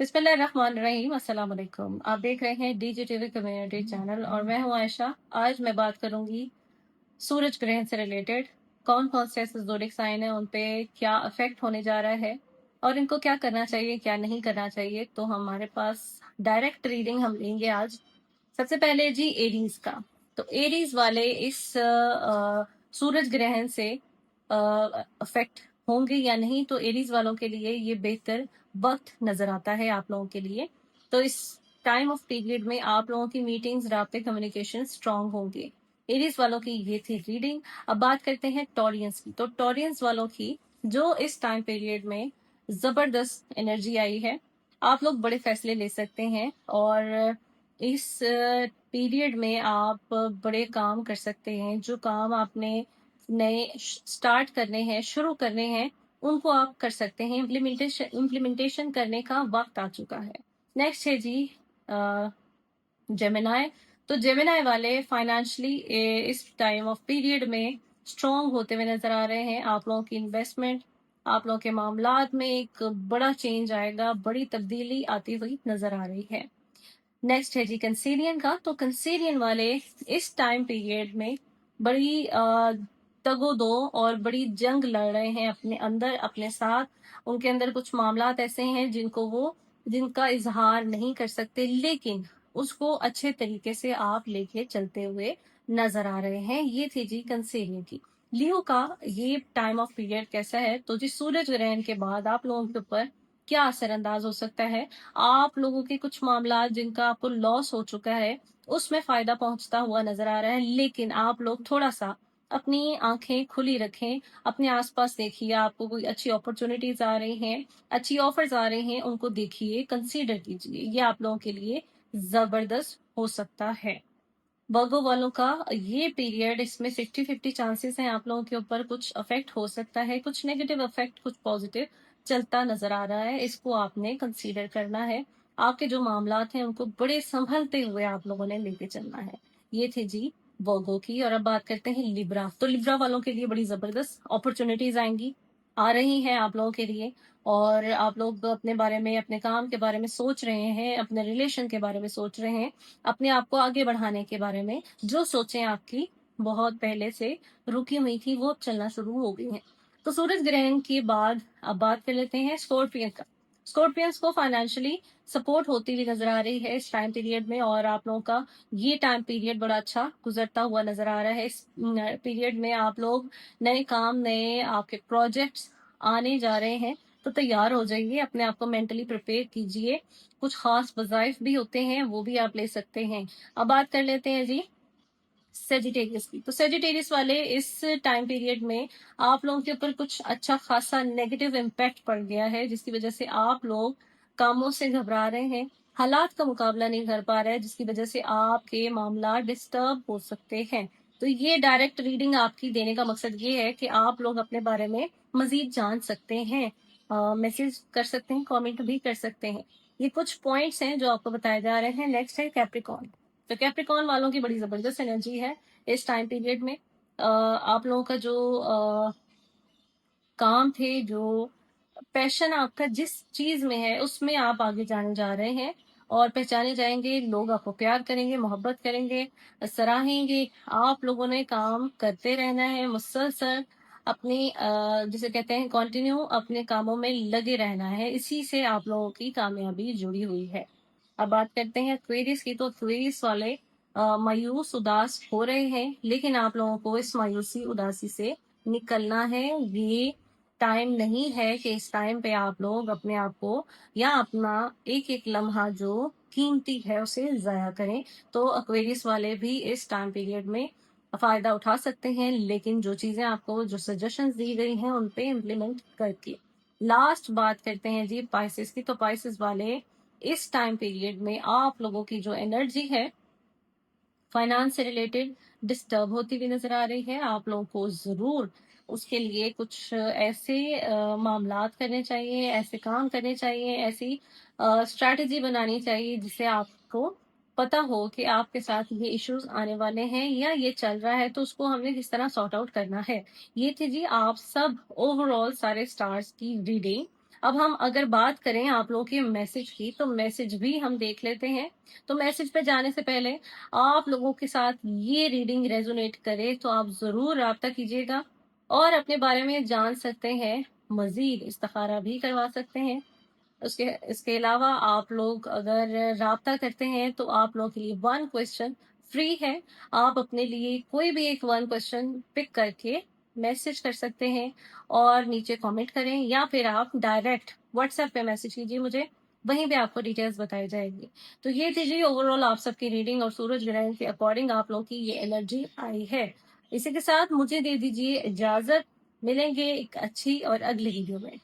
बिस्मिल्लाहिर्रहमानिर्रहीम। अस्सलाम वालेकुम। आप देख रहे हैं डीजीटीवी कम्युनिटी चैनल और मैं हूं आयशा। आज मैं बात करूंगी सूरज ग्रहण से रिलेटेड। कौन कौन से ऐसे ज़ोडिक साइन है, उन पे क्या अफेक्ट होने जा रहा है और इनको क्या करना चाहिए क्या नहीं करना चाहिए। तो हमारे पास डायरेक्ट रीडिंग हम लेंगे आज। सबसे पहले जी एरीज का। तो एरीज वाले इस सूरज ग्रहण से अफेक्ट होंगे या नहीं, तो एरीज वालों के लिए ये बेहतर वक्त नजर आता है आप लोगों के लिए। तो इस टाइम ऑफ पीरियड में आप लोगों की मीटिंग्स, राब्ते, कम्युनिकेशन स्ट्रांग होंगे। एरीज वालों की ये थी रीडिंग। अब बात करते हैं टॉरियंस की। तो टॉरियंस वालों की जो इस टाइम पीरियड में जबरदस्त एनर्जी आई है, आप लोग बड़े फैसले ले सकते हैं और इस पीरियड में आप बड़े काम कर सकते हैं। जो काम आपने नए स्टार्ट करने हैं, शुरू करने हैं, उनको आप कर सकते हैं। इम्प्लीमेंटेशन करने का वक्त आ चुका है। नेक्स्ट है जी जेमिनाई। तो जेमिनाई वाले फाइनेंशियली इस टाइम ऑफ पीरियड में स्ट्रॉन्ग होते हुए नजर आ रहे हैं। आप लोगों की इन्वेस्टमेंट, आप लोगों के मामलात में एक बड़ा चेंज आएगा, बड़ी तब्दीली आती हुई नजर आ रही है। नेक्स्ट है जी कंसेरियन का। तो कंसेरियन वाले इस टाइम पीरियड में बड़ी तगो-दो और बड़ी जंग लड़ रहे हैं अपने अंदर, अपने साथ। उनके अंदर कुछ मामलात ऐसे हैं जिनका इजहार नहीं कर सकते, लेकिन उसको अच्छे तरीके से आप लेके चलते हुए नजर आ रहे हैं। ये थी जी कंसेरियन की। लियो का ये टाइम ऑफ पीरियड कैसा है? तो जी सूरज ग्रहण के बाद आप लोगों के ऊपर क्या असरअंदाज हो सकता है? आप लोगों के कुछ मामला जिनका आपको लॉस हो चुका है, उसमें फायदा पहुंचता हुआ नजर आ रहा है, लेकिन आप लोग थोड़ा सा अपनी आंखें खुली रखें, अपने आसपास देखिए। आपको कोई अच्छी अपॉर्चुनिटीज आ रही हैं, अच्छी ऑफर्स आ रहे हैं, उनको देखिए, कंसीडर कीजिए। ये आप लोगों के लिए जबरदस्त हो सकता है। वर्गो वालों का ये पीरियड, इसमें 50-50 चांसेस हैं आप लोगों के ऊपर कुछ अफेक्ट हो सकता है, कुछ नेगेटिव अफेक्ट, कुछ पॉजिटिव चलता नजर आ रहा है। इसको आपने कंसीडर करना है। आपके जो मामलात हैं उनको बड़े संभलते हुए आप लोगों ने लेके चलना है। ये थे जी वर्गो की। और अब बात करते हैं लिब्रा। तो लिब्रा वालों के लिए बड़ी जबरदस्त अपॉर्चुनिटीज आएंगी, आ रही हैं आप लोगों के लिए। और आप लोग अपने बारे में, अपने काम के बारे में सोच रहे हैं, अपने रिलेशन के बारे में सोच रहे हैं, अपने आप को आगे बढ़ाने के बारे में। जो सोचें आपकी बहुत पहले से रुकी हुई थी, वो अब चलना शुरू हो गई हैं। तो सूरज ग्रहण के बाद अब बात कर लेते हैं स्कॉर्पियन का। स्कॉर्पियंस को फाइनेंशियली सपोर्ट होती हुई नजर आ रही है इस टाइम पीरियड में, और आप लोगों का ये टाइम पीरियड बड़ा अच्छा गुजरता हुआ नजर आ रहा है। इस पीरियड में आप लोग नए काम, नए आपके प्रोजेक्ट्स आने जा रहे हैं। तो तैयार हो जाइए, अपने आप को मेंटली प्रिपेयर कीजिए। कुछ खास वज़ाइफ भी होते हैं, वो भी आप ले सकते हैं। अब बात कर लेते हैं जी सेजिटेरियस की। तो सेजिटेरियस वाले इस टाइम पीरियड में आप लोगों के ऊपर कुछ अच्छा खासा नेगेटिव इम्पैक्ट पड़ गया है, जिसकी वजह से आप लोग कामों से घबरा रहे हैं, हालात का मुकाबला नहीं कर पा रहे हैं, जिसकी वजह से आपके मामला डिस्टर्ब हो सकते हैं। तो ये डायरेक्ट रीडिंग आपकी देने का मकसद ये है कि आप लोग अपने बारे में मजीद जान सकते हैं, मैसेज कर सकते हैं, कमेंट भी कर सकते हैं। ये कुछ पॉइंट्स हैं जो आपको बताए जा रहे हैं। नेक्स्ट है कैप्रिकॉर्न। तो कैप्रिकॉर्न वालों की बड़ी जबरदस्त एनर्जी है इस टाइम पीरियड में। आप लोगों का जो काम थे, जो पैशन आपका जिस चीज में है, उसमें आप आगे जाने जा रहे हैं और पहचाने जाएंगे। लोग आपको प्यार करेंगे, मोहब्बत करेंगे, सराहेंगे। आप लोगों ने काम करते रहना है मुसलसल, अपनी जिसे कहते हैं कंटिन्यू, अपने कामों में लगे रहना है। इसी से आप लोगों की कामयाबी जुड़ी हुई है। अब बात करते हैं एक्वेरियस की। तो एक्वेरियस वाले मायूस, उदास हो रहे हैं, लेकिन आप लोगों को इस मायूसी, उदासी से निकलना है। ये टाइम नहीं है कि इस टाइम पे आप लोग अपने आप को या अपना एक एक लम्हा जो कीमती है उसे जाया करें। तो एक्वेरियस वाले भी इस टाइम पीरियड में फायदा उठा सकते हैं, लेकिन जो चीजें आपको, जो सजेशंस दी गई हैं, उन पे इम्प्लीमेंट करके। लास्ट बात करते हैं जी पाइसेस की। तो पाइसेस वाले इस टाइम पीरियड में आप लोगों की जो एनर्जी है फाइनेंस से रिलेटेड डिस्टर्ब होती हुई नजर आ रही है। आप लोगों को जरूर उसके लिए कुछ ऐसे मामलात करने चाहिए, ऐसे काम करने चाहिए, ऐसी स्ट्रैटेजी बनानी चाहिए जिससे आपको पता हो कि आपके साथ ये इश्यूज आने वाले हैं या ये चल रहा है, तो उसको हमें किस तरह सॉर्ट आउट करना है। ये थी जी आप सब ओवरऑल सारे स्टार्स की रीडिंग। اب ہم اگر بات کریں آپ لوگوں کے میسج کی تو میسج بھی ہم دیکھ لیتے ہیں. تو میسج پہ جانے سے پہلے آپ لوگوں کے ساتھ یہ ریڈنگ ریزونیٹ کرے تو آپ ضرور رابطہ کیجیے گا اور اپنے بارے میں جان سکتے ہیں. مزید استخارہ بھی کروا سکتے ہیں. اس کے علاوہ آپ لوگ اگر رابطہ کرتے ہیں تو آپ لوگوں کے لیے 1 کوشچن فری ہے. آپ اپنے لیے کوئی بھی ایک 1 کوشچن پک کر کے میسج کر سکتے ہیں اور نیچے کامنٹ کریں یا پھر آپ ڈائریکٹ واٹس ایپ پہ میسج کیجیے مجھے. وہیں پہ آپ کو ڈیٹیلز بتائی جائے گی. تو یہ تھی جی اوور آل آپ سب کی ریڈنگ اور سورج گرہن کے اکارڈنگ آپ لوگوں کی یہ انرجی آئی ہے. اسی کے ساتھ مجھے دے دیجیے اجازت. ملیں گے ایک اچھی اور اگلی ویڈیو میں.